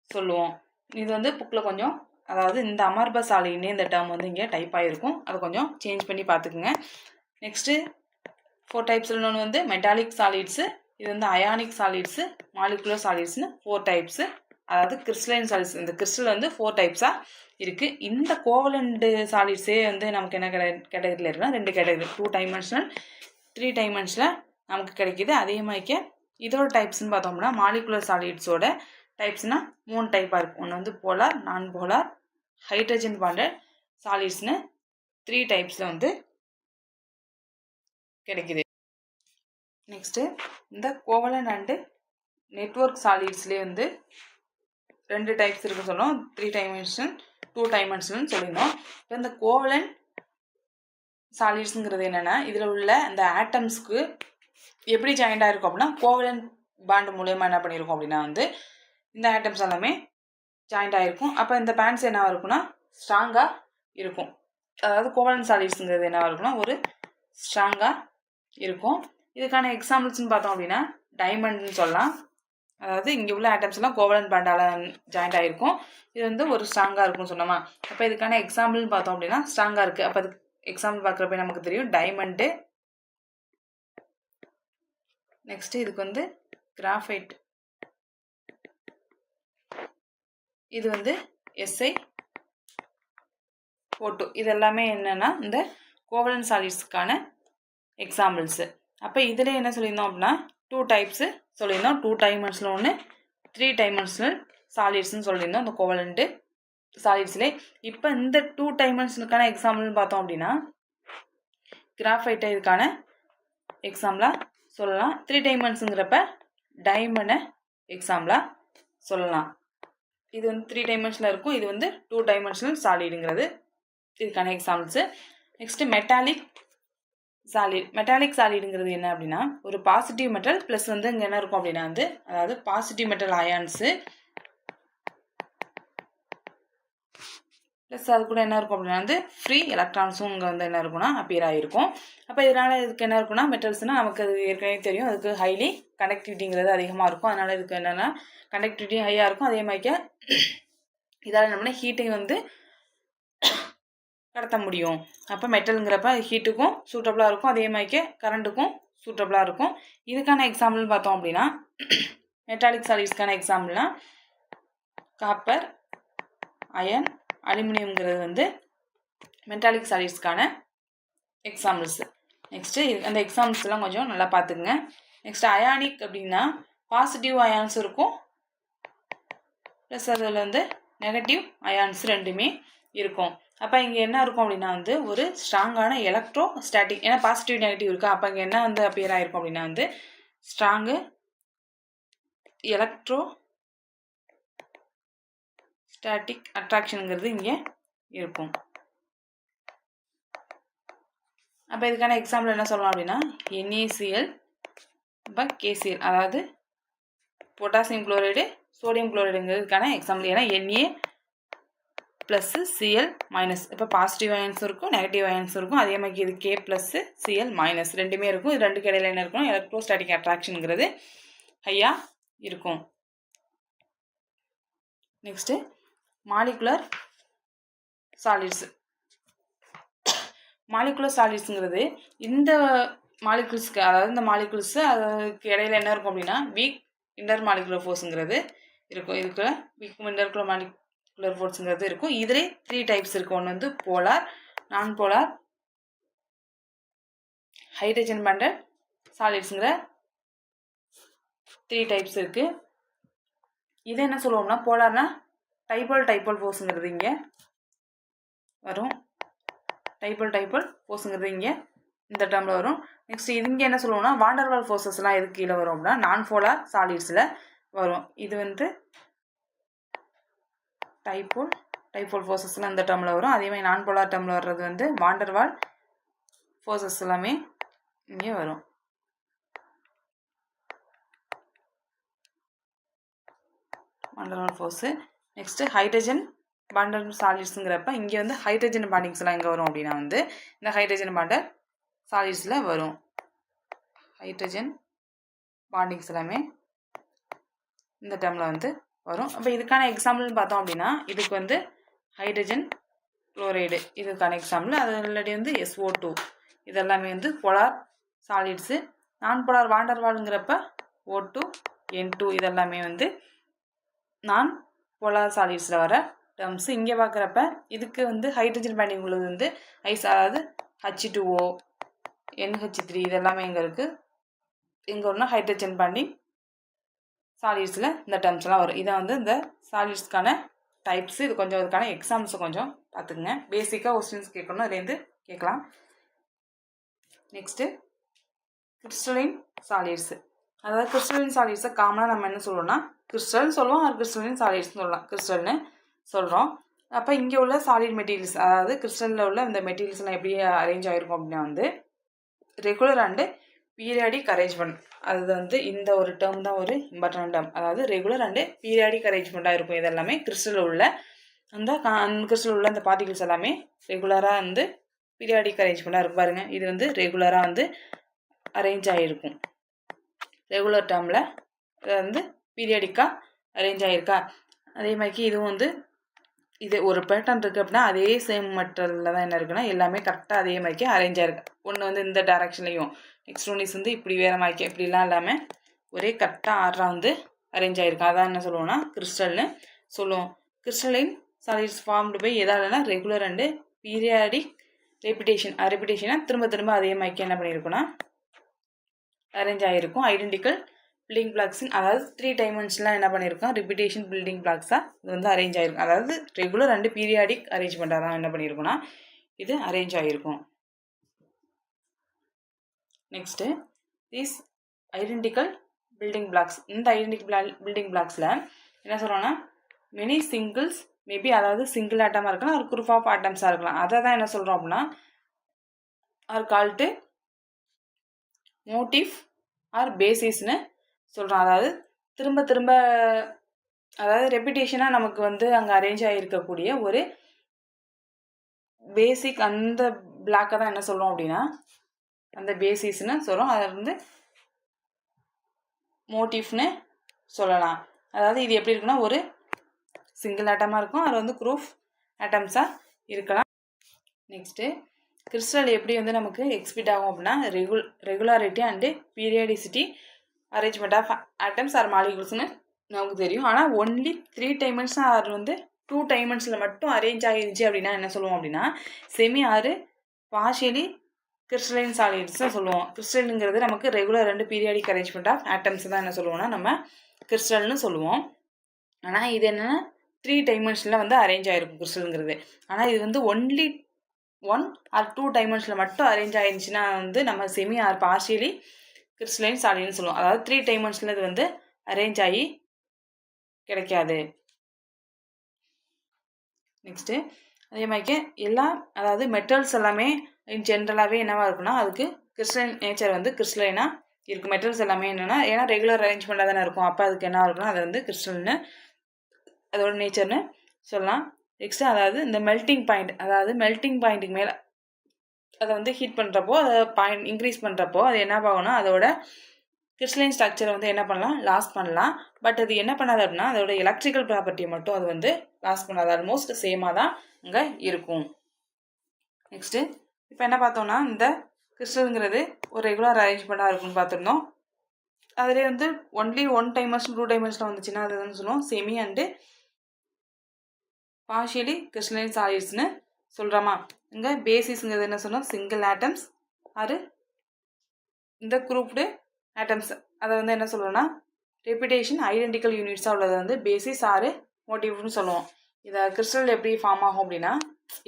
சொல்லுவோம். இது வந்து புக்கில் கொஞ்சம், அதாவது இந்த அமார்பஸ் சாலிட்னே இந்த டேர்ம் வந்து இங்கே டைப் ஆகிருக்கும், அதை கொஞ்சம் சேஞ்ச் பண்ணி பார்த்துக்குங்க. நெக்ஸ்ட்டு 4 டைப்ஸில் இன்னொன்று வந்து மெட்டாலிக் சாலிட்ஸு, இது வந்து அயானிக் சாலிட்ஸு, மாலிகுலர் சாலிட்ஸ்னு 4 டைப்ஸு. அதாவது கிறிஸ்டலைன் சாலிட்ஸ், இந்த கிறிஸ்டல் வந்து 4 டைப்ஸாக இருக்குது. இந்த கோவலண்ட் சாலிட்ஸே வந்து நமக்கு என்ன கேட்டகரியில் இருக்குன்னா 2 கேட்டகரி, 2 டைமென்ஷனல் 3 டைமென்ஷனில் நமக்கு கிடைக்கிது. அதே மாதிரி இதோட டைப்ஸ்ன்னு பார்த்தோம்னா மாலிகுலர் சாலிட்ஸோட டைப்ஸ்னால் 3 டைப்பாக இருக்குது. ஒன்று வந்து போலார், நான் போலார், ஹைட்ரஜன் பாண்டட் சாலிட்ஸ்னு 3 டைப்ஸில் வந்து கிடைக்கிது. நெக்ஸ்ட்டு இந்த கோவலண்ட் அண்டு நெட்வொர்க் சாலிட்ஸ்லேயே வந்து 2 டைப்ஸ் இருக்குன்னு சொன்னோம். 3 டைமென்ஷன் 2 டைமென்ஷன் சொல்லியிருந்தோம். இப்போ இந்த கோவலண்ட் சாலிட்ஸுங்கிறது என்னென்னா இதில் உள்ள அந்த ஆட்டம்ஸ்க்கு எப்படி ஜாயிண்டாக இருக்கும் அப்படின்னா கோவலண்ட் பாண்டு மூலயமா என்ன பண்ணியிருக்கோம் அப்படின்னா வந்து இந்த ஆட்டம்ஸ் எல்லாமே ஜாயிண்ட் ஆகிருக்கும். அப்போ இந்த பேண்ட்ஸ் என்னவாக இருக்குன்னா ஸ்ட்ராங்காக இருக்கும். அதாவது கோவலண்ட் சாலிட்ஸுங்கிறது என்னவாக இருக்குன்னா ஒரு ஸ்ட்ராங்காக இருக்கும். இதுக்கான எக்ஸாம்பிள்ஸ்னு பார்த்தோம் அப்படின்னா டைமண்ட்னு சொல்லலாம். அதாவது இங்கே உள்ள ஆட்டம்ஸ்லாம் கோவலண்ட் பாண்டால் ஜாயிண்ட் ஆகிருக்கும். இது வந்து ஒரு ஸ்ட்ராங்காக இருக்கும்னு சொன்னோமா. அப்போ இதுக்கான எக்ஸாம்பிள்னு பார்த்தோம் அப்படின்னா ஸ்ட்ராங்காக இருக்குது. அப்போ அதுக்கு எக்ஸாம்பிள் பார்க்குறப்ப நமக்கு தெரியும் டைமண்டு. நெக்ஸ்ட்டு இதுக்கு வந்து கிராஃபைட், இது வந்து SiO2. இது எல்லாமே என்னென்னா இந்த கோவலண்ட் சாலிட்ஸ்க்கான எக்ஸாம்பிள்ஸு. அப்போ இதில் என்ன சொல்லியிருந்தோம் அப்படின்னா 2 டைப்ஸு சொல்லியிருந்தோம். 2 டைமென்ஷனல் ஒன்று, 3 டைமென்ஷனல் சாலிட்ஸ்ன்னு சொல்லியிருந்தோம் இந்த கோவலண்ட்டு சாலிட்ஸ்லே. இப்போ இந்த 2 டைமென்ஷனுக்கான எக்ஸாம்பிள்னு பார்த்தோம் அப்படின்னா கிராஃபைட்டை இதுக்கான எக்ஸாம்பிளாக சொல்லலாம். 3 டைமென்ஷனுங்கிறப்ப டைமண்டை எக்ஸாம்பிளாக சொல்லலாம். இது வந்து 3 டைமென்ஷனில் இருக்கும், இது வந்து 2 டைமென்ஷனல் சாலிடுங்கிறது இதுக்கான எக்ஸாம்பிள்ஸு. நெக்ஸ்ட்டு மெட்டாலிக் சாலிடுங்கிறது என்ன அப்படின்னா ஒரு பாசிட்டிவ் மெட்டல் ப்ளஸ் வந்து இங்கே என்ன இருக்கும் அப்படின்னா வந்து அதாவது பாசிட்டிவ் மெட்டல் அயான்ஸு ப்ளஸ் அது கூட என்ன இருக்கும் அப்படின்னா வந்து ஃப்ரீ எலக்ட்ரான்ஸும் இங்கே வந்து என்ன இருக்குன்னா அப்பியர் ஆகிருக்கும். அப்போ இதனால் இதுக்கு என்ன இருக்குன்னா மெட்டல்ஸ்னால் நமக்கு அது ஏற்கனவே தெரியும், அதுக்கு ஹைலி கண்டக்டிவிட்டிங்கிறது அதிகமாக இருக்கும். அதனால் இதுக்கு என்னென்னா கண்டக்டிவிட்டி ஹையாக இருக்கும். அதே மாதிரி இதால் என்ன பண்ணால் ஹீட்டிங் வந்து கடத்த முடியும். அப்போ மெட்டலுங்கிறப்ப ஹீட்டுக்கும் சூட்டபுளாக இருக்கும், அதே மாதிரிக்கே கரண்ட்டுக்கும் சூட்டபுளாக இருக்கும். இதுக்கான எக்ஸாம்பிள்னு பார்த்தோம் அப்படின்னா மெட்டாலிக் சாலிட்ஸ்க்கான எக்ஸாம்பிள்னால் காப்பர், அயன், அலுமினியம்ங்கிறது வந்து மெட்டாலிக் சாலிட்ஸ்க்கான எக்ஸாம்பிள்ஸு. நெக்ஸ்ட்டு அந்த எக்ஸாம்பிள்ஸ்லாம் கொஞ்சம் நல்லா பார்த்துக்குங்க. நெக்ஸ்ட் அயானிக் அப்படின்னா பாசிட்டிவ் அயான்ஸ் இருக்கும், ப்ளஸ் அதில் வந்து நெகட்டிவ் அயான்ஸ் ரெண்டுமே இருக்கும். அப்போ இங்கே என்ன இருக்கும் அப்படின்னா வந்து ஒரு ஸ்ட்ராங்கான எலக்ட்ரோ ஸ்டாட்டிக், ஏன்னா பாசிட்டிவ் நெகட்டிவ் இருக்கா, அப்போ இங்கே என்ன வந்து அப்பியர் ஆகிருக்கும் அப்படின்னா வந்து ஸ்ட்ராங்கு எலக்ட்ரோ ஸ்டாட்டிக் அட்ராக்ஷனுங்கிறது இங்கே இருக்கும். அப்போ இதுக்கான எக்ஸாம்பிள் என்ன சொல்லலாம் அப்படின்னா NaCl இப்போ KCl, அதாவது பொட்டாசியம் குளோரைடு சோடியம் குளோரைடுங்கிறதுக்கான எக்ஸாம்பிள். ஏன்னா Na ப்ளஸ்ஸு Cl மைனஸ், இப்போ பாசிட்டிவ் அயன்ஸ் இருக்கும், நெகட்டிவ் அயன்ஸ் இருக்கும், அதே மாதிரி இது K ப்ளஸ்ஸு Cl மைனஸ் ரெண்டுமே இருக்கும். இது ரெண்டுக்கு இடையில என்ன இருக்கும், எலக்ட்ரோஸ்டாட்டிக் அட்ராக்ஷனுங்கிறது ஹையாக இருக்கும். Next molecular solids. மாலிகுலர் சாலிட்ஸுங்கிறது இந்த மாலிகுல்ஸ்க்கு, அதாவது இந்த மாலிகுல்ஸு அதுக்கு இடையில என்ன இருக்கும் அப்படின்னா வீக் இன்டர் மாலிகுலர் ஃபோர்ஸுங்கிறது இருக்கும். இதுக்கு வீக் இன்டர் மாலிகுலர் ஃபோர்ஸுங்கிறது இருக்கும். இதிலே 3 டைப்ஸ் இருக்குது. ஒன்று வந்து போலார், நான் போலார், ஹைட்ரஜன் பாண்டட் சாலிட்ஸுங்கிற 3 டைப்ஸ் இருக்குது. இதை என்ன சொல்லுவோம்னா போலார்னா டைபோல் ஃபோர்ஸுங்கிறது இங்கே வரும். டைபோல் ஃபோர்ஸுங்கிறது இங்கே இந்த டேர்மில் வரும். நெக்ஸ்ட் இது இங்கே என்ன சொல்லுவோம்னா வாண்டர்வால் ஃபோர்ஸஸ்லாம் எதுக்கு கீழே வரும் அப்படின்னா நான் போலார் சாலிட்ஸில் வரும். இது வந்து டைபோல் ஃபோர்ஸஸ்லாம் இந்த டேர்மில் வரும். அதே மாதிரி நான் போலார் டேர்மில் வர்றது வந்து வாண்டர்வால் ஃபோர்ஸஸ் எல்லாமே இங்கே வரும். Van der Waals force. Next hydrogen bonded சாலிட்ஸுங்கிறப்ப இங்கே வந்து ஹைட்ரஜன் பாண்டிங்ஸ்லாம் எங்கே வரும் அப்படின்னா வந்து இந்த ஹைட்ரஜன் பாண்டட் சாலிட்ஸில் வரும். ஹைட்ரஜன் பாண்டிங்ஸ் எல்லாமே இந்த டேர்மில் வந்து வரும். அப்போ இதுக்கான எக்ஸாம்பிள்னு பார்த்தோம் அப்படின்னா இதுக்கு வந்து ஹைட்ரஜன் குளோரைடு இதுக்கான எக்ஸாம்பிள். அது இல்லாட்டி வந்து SO2 இதெல்லாமே வந்து போலார் சாலிட்ஸு. நான் போலார் வாண்டர்வால்ங்கிறப்ப O2 N2 இதெல்லாமே வந்து நான் போலார் சாலிட்ஸில் வர டேர்ம்ஸு. இங்கே பார்க்குறப்ப இதுக்கு வந்து ஹைட்ரஜன் பாண்டிங் உள்ளது வந்து ஐஸ், அதாவது H2O NH3 இதெல்லாமே எங்கே இருக்குது, எங்கே வரும்னா ஹைட்ரஜன் பாண்டிங் சாலிட்ஸில் இந்த டேர்ம்ஸ்லாம் வரும். இதை வந்து இந்த சாலிட்ஸ்க்கான டைப்ஸு. இது கொஞ்சம் இதுக்கான எக்ஸாம்பிள்ஸை கொஞ்சம் பார்த்துக்குங்க. பேசிக்காக கொஸ்டின்ஸ் கேட்கணும், அதுலேருந்து கேட்கலாம். Next crystalline solids. அதாவது கிறிஸ்டலின் சாலிட்ஸை காமனாக நம்ம என்ன சொல்லுவோம்னா கிறிஸ்டல்னு சொல்லுவோம், அது கிறிஸ்டலின் சாலிட்ஸ்னு சொல்லலாம், கிறிஸ்டல்னு சொல்கிறோம். அப்போ இங்கே உள்ள சாலிட் மெட்டீரியல்ஸ், அதாவது கிறிஸ்டலில் உள்ள இந்த மெட்டீரியல்ஸ்லாம் எப்படி அரேஞ்ச் ஆகிருக்கும் அப்படின்னா வந்து ரெகுலர் அண்டு பீரியாடிக் அரேஞ்ச்மெண்ட். அது வந்து இந்த ஒரு டேர்ம் தான் ஒரு இம்பார்ட்டன்ட் டேர்ம். அதாவது ரெகுலர் அண்டு பீரியாடிக் அரேஞ்ச்மெண்ட்டாக இருக்கும். இது எல்லாமே கிறிஸ்டலில் உள்ள அந்த கிறிஸ்டலில் உள்ள அந்த பார்ட்டிகிள்ஸ் எல்லாமே ரெகுலராக வந்து பீரியாடிக் அரேஞ்ச்மெண்ட்டாக இருக்கும். பாருங்கள், இது வந்து ரெகுலராக வந்து அரேஞ்ச் ஆகிருக்கும். ரெகுலர் டேர்மில் வந்து பீரியாடிக்காக அரேஞ்ச் ஆகிருக்கா. அதே மாதிரிக்கு இதுவும் வந்து இது ஒரு பேட்டர்ன் இருக்குது அப்படின்னா அதே சேம் மெட்டீரியலில் தான் என்ன இருக்குன்னா எல்லாமே கரெக்டாக அதே மாதிரிக்கே அரேஞ்ச் ஆகிருக்கு. ஒன்று வந்து இந்த டைரக்ஷன்லையும், நெக்ஸ்ட் ஒன் இஸ் வந்து இப்படி வேறு மாதிரிக்கே இப்படிலாம் இல்லாமல் ஒரே கரெக்டாக ஆர்டராக வந்து அரேஞ்ச் ஆகிருக்கு. அதான் என்ன சொல்லுவோம்னா கிறிஸ்டல்னு சொல்லுவோம். கிறிஸ்டலின் சாலிட்ஸ் ஃபார்ம்டு பை எதாலனா ரெகுலர் அண்டு பீரியாடிக் ரெபிடேஷனாக திரும்ப அதே மாதிரிக்கே என்ன பண்ணியிருக்குன்னா அரேஞ்ச் ஆகிருக்கும். ஐடென்டிக்கல் பில்டிங் பிளாக்ஸின், அதாவது 3 டைமென்ஷன்லாம் என்ன பண்ணியிருக்கோம் ரிப்பிடேஷன் பில்டிங் பிளாக்ஸாக இது வந்து அரேஞ்ச் ஆகிருக்கும். அதாவது ரெகுலர் அண்டு பீரியாடிக் அரேஞ்ச்மெண்ட்டாக தான் என்ன பண்ணியிருக்குன்னா இது அரேஞ்ச் ஆகிருக்கும். Next these identical building blocks. இந்த ஐடென்டிக்கல் பில்டிங் பிளாக்ஸில் என்ன சொல்கிறோன்னா மெனி சிங்கிள்ஸ் மேபி, அதாவது சிங்கிள் ஆட்டமாக இருக்கலாம், ஒரு குரூப் ஆஃப் ஆட்டம்ஸாக இருக்கலாம். அதை தான் என்ன சொல்கிறோம் அப்படின்னா ஆர் கால்டு மோட்டிவ் ஆர் பேசிஸ்னு சொல்கிறோம். அதாவது திரும்ப அதாவது ரெப்பிட்டேஷனாக நமக்கு வந்து அங்கே அரேஞ்ச் ஆகிருக்கக்கூடிய ஒரு பேசிக் அந்த பிளாக்கை தான் என்ன சொல்கிறோம் அப்படின்னா அந்த பேசிஸ்னு சொல்கிறோம். அதை வந்து மோட்டிவ்னு சொல்லலாம். அதாவது இது எப்படி இருக்குன்னா ஒரு சிங்கிள் ஆட்டமாக இருக்கும், அது வந்து குரூப் ஆட்டம்ஸாக இருக்கலாம். நெக்ஸ்ட்டு கிறிஸ்டல் எப்படி வந்து நமக்கு எக்ஸ்பிட் ஆகும் அப்படின்னா regularity and periodicity arrangement of atoms or மாலிகுல்ஸ்னு நமக்கு தெரியும். ஆனால் ஒன்லி 3 டைமென்ஷன் ஆர் வந்து 2 டைமென்ஷனில் மட்டும் அரேஞ்ச் ஆகிருந்துச்சு அப்படின்னா என்ன சொல்லுவோம் அப்படின்னா செமி ஆறு பார்ஷியலி கிறிஸ்டலைன் சாலிட்ஸ் தான் சொல்லுவோம். கிறிஸ்டலுங்கிறது நமக்கு regular and periodic arrangement of atoms தான் என்ன சொல்லுவோம்னா நம்ம கிறிஸ்டல்னு சொல்லுவோம். ஆனால் இது என்னென்னா 3 டைமென்ஷனில் வந்து அரேஞ்ச் ஆகிருக்கும் கிறிஸ்டலுங்கிறது. ஆனால் இது வந்து ஒன்லி 1 ஆர் 2 டைமென்ஷனில் மட்டும் அரேஞ்ச் ஆயிருந்துச்சுன்னா வந்து நம்ம செமி ஆர் பார்ஷியலி கிறிஸ்டலைன் சாலிட்னு சொல்லுவோம். அதாவது 3 டைமென்ஷனில் இது வந்து அரேஞ்ச் ஆகி கிடைக்காது. நெக்ஸ்ட்டு அதே மாதிரிக்கு எல்லா அதாவது மெட்டல்ஸ் எல்லாமே இன் ஜென்ரலாகவே என்னவா இருக்குன்னா அதுக்கு கிறிஸ்டலைன் நேச்சர் வந்து கிறிஸ்டலைனாக இருக்கும். மெட்டல்ஸ் எல்லாமே என்னென்னா ஏன்னா ரெகுலர் அரேஞ்ச்மெண்ட்டாக தானே இருக்கும். அப்போ அதுக்கு என்ன இருக்குன்னா அது வந்து கிறிஸ்டல்னு அதோட நேச்சர்னு சொல்லலாம். நெக்ஸ்ட்டு அதாவது இந்த மெல்ட்டிங் பாயிண்ட், அதாவது மெல்ட்டிங் பாயிண்ட்டுக்கு மேலே அதை வந்து ஹீட் பண்ணுறப்போ அதை பாயிண்ட் இன்க்ரீஸ் பண்ணுறப்போ அது என்ன ஆகும்னா அதோட கிறிஸ்டலைன் ஸ்ட்ரக்சரை வந்து என்ன பண்ணலாம் லாஸ் பண்ணலாம். பட் அது என்ன பண்ணாது அப்படின்னா அதோட எலக்ட்ரிக்கல் ப்ராப்பர்ட்டியை மட்டும் அது வந்து லாஸ் பண்ணாது. ஆல்மோஸ்ட் சேமாக தான் அங்கே இருக்கும். நெக்ஸ்ட்டு இப்போ என்ன பார்த்தோம்னா இந்த கிறிஸ்டலுங்கிறது ஒரு ரெகுலர் அரேஞ்ச்மெண்ட்டாக இருக்குன்னு பார்த்துருந்தோம். அதிலே வந்து ஒன்லி 1 டைமென்ஷன் 2 டைமென்ஷனில் வந்துச்சுன்னா அது வந்து சொல்லுவோம் செமி அண்டு பார்ஷியலி கிறிஸ்டலைன் சாலிட்ஸ்னு சொல்கிறோமா. இங்கே பேசிஸ்ங்கிறது என்ன சொன்னோம் சிங்கிள் ஆட்டம்ஸ் ஆறு இந்த குரூப்டு ஆட்டம்ஸ் அதை வந்து என்ன சொல்லுவோம்னா ரெப்பிடேஷன் ஐடென்டிக்கல் யூனிட்ஸாக உள்ளது வந்து பேசிஸ் ஆறு மோட்டிவ்னு சொல்லுவோம். இதை கிறிஸ்டல் எப்படி ஃபார்ம் ஆகும் அப்படின்னா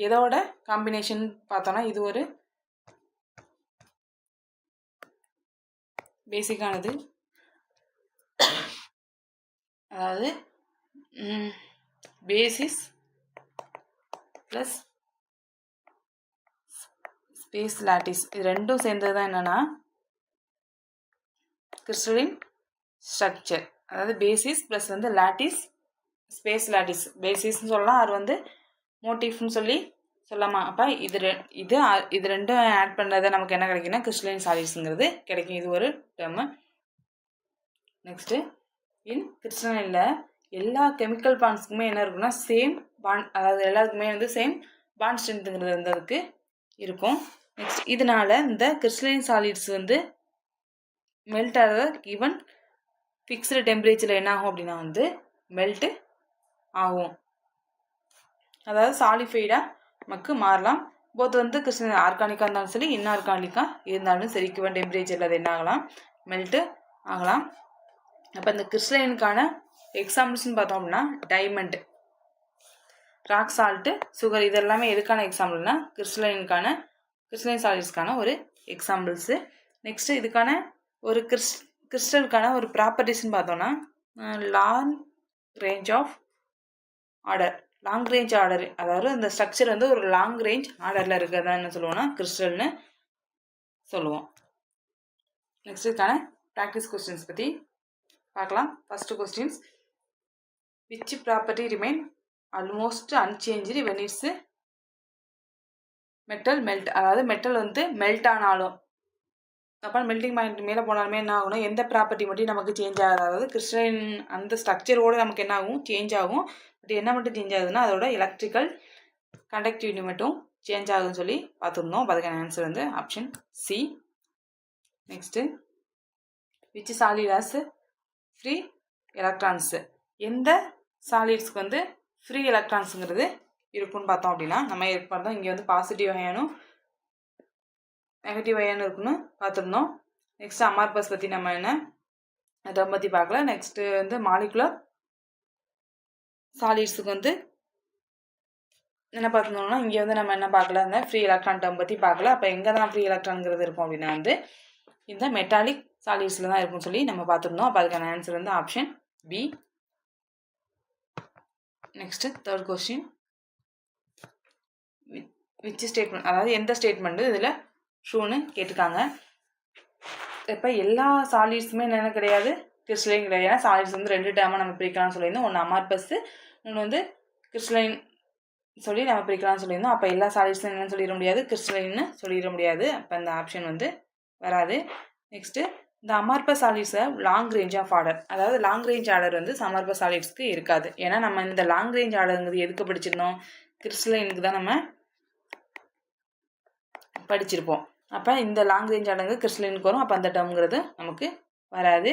இதோட காம்பினேஷன் பார்த்தோன்னா இது ஒரு பேசிக்கானது. அதாவது பேசிஸ் ப்ளஸ் ஸ்பேஸ் லாட்டிஸ் இது ரெண்டும் சேர்ந்தது தான் என்னென்னா கிறிஸ்டலின் ஸ்ட்ரக்சர். அதாவது பேசிஸ் ப்ளஸ் வந்து லாட்டிஸ் ஸ்பேஸ் லாட்டிஸ் பேசிஸ்ன்னு சொல்லலாம் அது வந்து மோட்டிவ்னு சொல்லி சொல்லலாமா. அப்போ இது ரெண்டும் ஆட் பண்ணுறத நமக்கு என்ன கிடைக்குன்னா கிறிஸ்டலைன் சாலிட்ஸுங்கிறது கிடைக்கும். இது ஒரு டேர்மு. நெக்ஸ்ட்டு இன் கிறிஸ்டலைனில் எல்லா கெமிக்கல் பாண்ட்ஸுக்குமே என்ன இருக்குன்னா சேம் பாண்ட், அதாவது எல்லாத்துக்குமே வந்து சேம் பாண்ட் ஸ்ட்ரென்த்துங்கிறது வந்து அதுக்கு இருக்கும். நெக்ஸ்ட் இதனால இந்த கிறிஸ்டலைன் சாலிட்ஸ் வந்து மெல்ட் ஆகிறத ஈவன் ஃபிக்ஸ்டு டெம்பரேச்சரில் என்ன ஆகும் அப்படின்னா வந்து மெல்ட்டு ஆகும். அதாவது சாலிஃபைடாக நமக்கு மாறலாம். போத் வந்து கிறிஸ்டலைன் ஆர்கானிக்காக இருந்தாலும் சரி இன்ஆர்கானிக்காக இருந்தாலும் சரி ஈவன் டெம்பரேச்சரில் அது என்ன ஆகலாம் மெல்ட்டு ஆகலாம். அப்போ இந்த கிறிஸ்டலைனுக்கான எக்ஸாம்பிள்ஸ்னு பார்த்தோம் அப்படின்னா டைமண்ட், ராக் சால்ட்டு, சுகர் இது எல்லாமே எதுக்கான எக்ஸாம்பிள்னா கிறிஸ்டலைன் சாலிட்ஸ்க்கான ஒரு எக்ஸாம்பிள்ஸு. நெக்ஸ்ட்டு இதுக்கான ஒரு கிறிஸ்டலுக்கான ஒரு ப்ராப்பர்ட்டிஸ்ன்னு பார்த்தோன்னா லாங் ரேஞ்ச் ஆர்டர், அதாவது அந்த ஸ்ட்ரக்சர் வந்து ஒரு லாங் ரேஞ்ச் ஆர்டரில் இருக்கிறதா என்ன சொல்லுவோம்னா கிறிஸ்டல்னு சொல்லுவோம். நெக்ஸ்ட் இதுக்கான ப்ராக்டிஸ் கொஸ்டின்ஸ் பற்றி பார்க்கலாம். First questions which property remain almost unchanged when it's metal melt, அதாவது மெட்டல் வந்து மெல்ட் ஆனாலும் அப்போ மெல்டிங் பாயிண்ட் மேலே போனாலுமே என்ன ஆகும்னா எந்த ப்ராப்பர்ட்டி மட்டும் நமக்கு சேஞ்ச் ஆகாது. அதாவது கிறிஸ்டலைன் அந்த ஸ்ட்ரக்சரோடு நமக்கு என்ன ஆகும் சேஞ்ச் ஆகும். பட் என்ன மட்டும் சேஞ்ச் ஆகுதுன்னா அதோட எலக்ட்ரிக்கல் கண்டக்டிவிட்டி மட்டும் சேஞ்ச் ஆகுதுன்னு சொல்லி பார்த்துருந்தோம். அப்போ அதுக்கான ஆன்சர் வந்து option C. Next which solid has free electrons, எந்த சாலிட்ஸ்க்கு வந்து ஃப்ரீ எலக்ட்ரான்ஸுங்கிறது இருக்குன்னு பார்த்தோம் அப்படின்னா நம்ம பார்த்தோம் இங்கே வந்து பாசிட்டிவ் அயனும் நெகட்டிவ் அயன் இருக்குன்னு பார்த்துருந்தோம். நெக்ஸ்ட் அமார்பஸ் பற்றி நம்ம என்ன அதை பற்றி பார்க்கல. நெக்ஸ்ட்டு வந்து மாலிகுலர் சாலிட்ஸுக்கு வந்து என்ன பார்த்துருந்தோம்னா இங்கே வந்து நம்ம என்ன பார்க்கல அந்த ஃப்ரீ எலக்ட்ரான் டேர்ம் பற்றி பார்க்கல. அப்போ எங்கே தான் ஃப்ரீ எலக்ட்ரான்ங்கிறது இருக்கும் அப்படின்னா வந்து இந்த மெட்டாலிக் சாலிட்ஸில் தான் இருக்கும்னு சொல்லி நம்ம பார்த்துருந்தோம். அப்போ அதுக்கான ஆன்சர் வந்து option B. Next third question which statement, அதாவது எந்த ஸ்டேட்மெண்ட்டு இதில் ட்ரூன்னு கேட்டிருக்காங்க. இப்போ எல்லா சாலிட்ஸுமே என்னென்ன கிடையாது கிறிஸ்டலைன் கிடையாது. ஏன்னா சாலிட்ஸ் வந்து 2 டேர்மாக நம்ம பிரிக்கலாம்னு சொல்லியிருந்தோம். ஒன்று அமார்பஸ், இன்னொன்று வந்து கிறிஸ்டலைன் சொல்லி நம்ம பிரிக்கலாம்னு சொல்லியிருந்தோம். அப்போ எல்லா சாலிட்ஸும் என்னென்னு சொல்லிட முடியாது கிறிஸ்டலைன்னு சொல்லிட முடியாது. அப்போ இந்த ஆப்ஷன் வந்து வராது. நெக்ஸ்ட்டு இந்த அமார்பஸ் சாலிட்ஸை லாங் ரேஞ்ச் ஆஃப் ஆர்டர், அதாவது லாங் ரேஞ்ச் ஆர்டர் வந்து அமார்பஸ் சாலிட்ஸ்க்கு இருக்காது. ஏன்னா நம்ம இந்த லாங் ரேஞ்ச் ஆர்டருங்கிறது எதுக்கு படிச்சிருந்தோம் கிறிஸ்டலைனுக்கு தான் நம்ம படிச்சிருப்போம். அப்போ இந்த லாங் ரேஞ்ச் அடங்கு கிறிஸ்டலினுக்கு வரும். அப்போ அந்த டேர்ம்ங்கிறது நமக்கு வராது.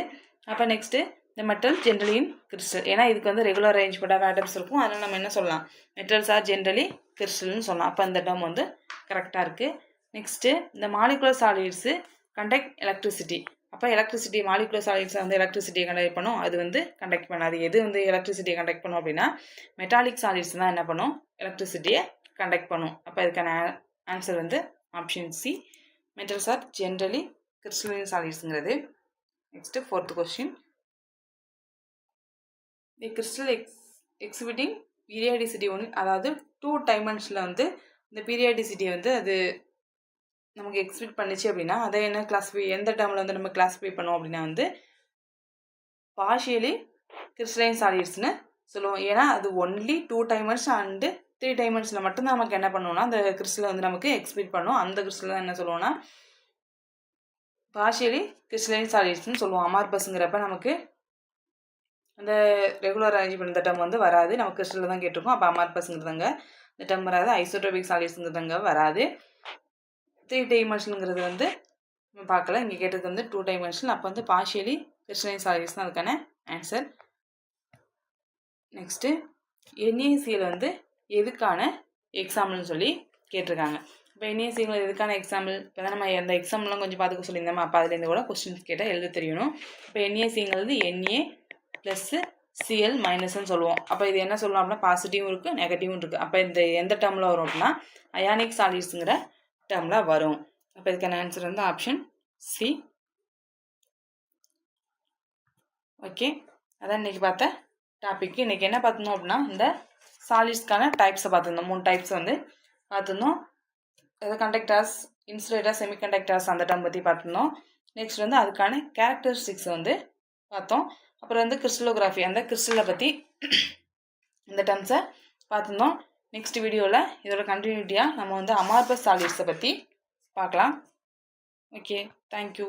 அப்போ நெக்ஸ்ட்டு இந்த மெட்டல் ஜென்ரலி இன் கிறிஸ்டல், ஏன்னா இதுக்கு வந்து ரெகுலர் அரேஞ்ச்மெண்ட் ஆஃப் ஆட்டம்ஸ் இருக்கும். அதனால் நம்ம என்ன சொல்லலாம், மெட்டல்ஸ் ஆர் ஜென்ரலி கிறிஸ்டல்னு சொல்லலாம். அப்போ அந்த டேர்ம் வந்து கரெக்டாக இருக்குது. நெக்ஸ்ட்டு இந்த மாலிகுலர் சாலிட்ஸு கண்டக்ட் எலக்ட்ரிசிட்டி. அப்போ எலக்ட்ரிசிட்டி மாலிகுலர் சாலிட்ஸை வந்து எலக்ட்ரிசிட்டியை கண்டக்ட் பண்ணும், அது வந்து கண்டக்ட் பண்ணாது. எது வந்து எலக்ட்ரிசிட்டியை கண்டக்ட் பண்ணும் அப்படின்னா மெட்டாலிக் சாலிட்ஸ் தான் என்ன பண்ணும், எலக்ட்ரிசிட்டியை கண்டக்ட் பண்ணும். அப்போ இதுக்கான ஆன்சர் வந்து option C, metals are generally crystalline சாலிட்ஸுங்கிறது. Next 4th question, the crystal exhibiting periodicity ஒன்று, அதாவது 2 டைமென்ஷனில் வந்து இந்த பீரியாடிசிட்டியை வந்து அது நமக்கு எக்ஸிபிட் பண்ணிச்சு அப்படின்னா அதை என்ன கிளாஸிஃபை, எந்த டேர்மில் வந்து நம்ம கிளாஸிஃபை பண்ணோம் அப்படின்னா வந்து பார்ஷியலி கிறிஸ்டலைன் சாலிட்ஸ்னு சொல்லுவோம். ஏன்னா அது ஒன்லி 2 டைமென்ஷன் அண்டு 3 டைமென்ஷனில் மட்டும்தான் நமக்கு என்ன பண்ணுவோம்னா அந்த கிறிஸ்டலை வந்து நமக்கு எக்ஸிபிட் பண்ணும். அந்த கிறிஸ்டல் தான் என்ன சொல்லுவோம்னா பார்ஷியலி கிறிஸ்டலைன் சாலிட்ஸ்னு சொல்லுவோம். அமார்பஸ்ங்கிறப்ப நமக்கு அந்த ரெகுலர் அரேஞ்ச்மெண்ட் இந்த டேர்ம் வந்து வராது, நமக்கு கிறிஸ்டலில் தான் கேட்டிருக்கோம். அப்போ அமார்பஸ்ங்கிறதுங்க இந்த டேர்ம் வராது. ஐசோட்ரோபிக் சாலிட்ஸுங்கிறதுங்க வராது. 3 டைமென்ஷனுங்கிறது வந்து நம்ம பார்க்கல, இங்கே கேட்டது வந்து 2 டைமென்ஷன். அப்போ வந்து பார்ஷியலி கிறிஸ்டலைன் சாலிட்ஸ் தான் அதுக்கான ஆன்சர். நெக்ஸ்ட்டு NaCl வந்து எதுக்கான எக்ஸாம்பிள்னு சொல்லி கேட்டிருக்காங்க. இப்போ NaCl எதுக்கான எக்ஸாம்பிள், இப்போ தான் நம்ம அந்த எக்ஸாம்பிள்லாம் கொஞ்சம் பார்த்துக்க சொல்லியிருந்தோம். அப்போ அதுலேருந்து கூட கொஸ்டின்ஸ் கேட்டால் எழுத தெரியணும். இப்போ NaCங்கிறது Na ப்ளஸ்ஸு Cl மைனஸ்ன்னு சொல்லுவோம். அப்போ இது என்ன சொல்லலாம் அப்படின்னா பாசிட்டிவும் இருக்குது நெகட்டிவும் இருக்குது. அப்போ இந்த எந்த டேர்மில் வரும் அப்படின்னா அயானிக் சாலிட்ஸுங்கிற டேர்மில் வரும். அப்போ இதுக்கான ஆன்சர் வந்து ஆப்ஷன் சி. ஓகே, அதான் இன்றைக்கி பார்த்த டாபிக். இன்றைக்கி என்ன பார்த்துருந்தோம் அப்படின்னா இந்த சாலிட்ஸ்க்கான டைப்ஸை பார்த்துருந்தோம். 3 டைப்ஸ் வந்து பார்த்துருந்தோம். அதாவது கண்டக்டர்ஸ், இன்சுலேட்டர்ஸ், செமிகண்டக்டர்ஸ் அந்த டேர்ம் பற்றி பார்த்துருந்தோம். நெக்ஸ்ட் வந்து அதுக்கான கேரக்டரிஸ்டிக்ஸ் வந்து பார்த்தோம். அப்புறம் வந்து கிறிஸ்டலோகிராஃபி, அந்த கிறிஸ்டலை பற்றி இந்த டேர்ம்ஸை பார்த்துருந்தோம். நெக்ஸ்ட் வீடியோவில் இதோட கண்டினியூட்டியாக நம்ம வந்து அமார்பஸ் சாலிட்ஸை பற்றி பார்க்கலாம். Okay, thank you.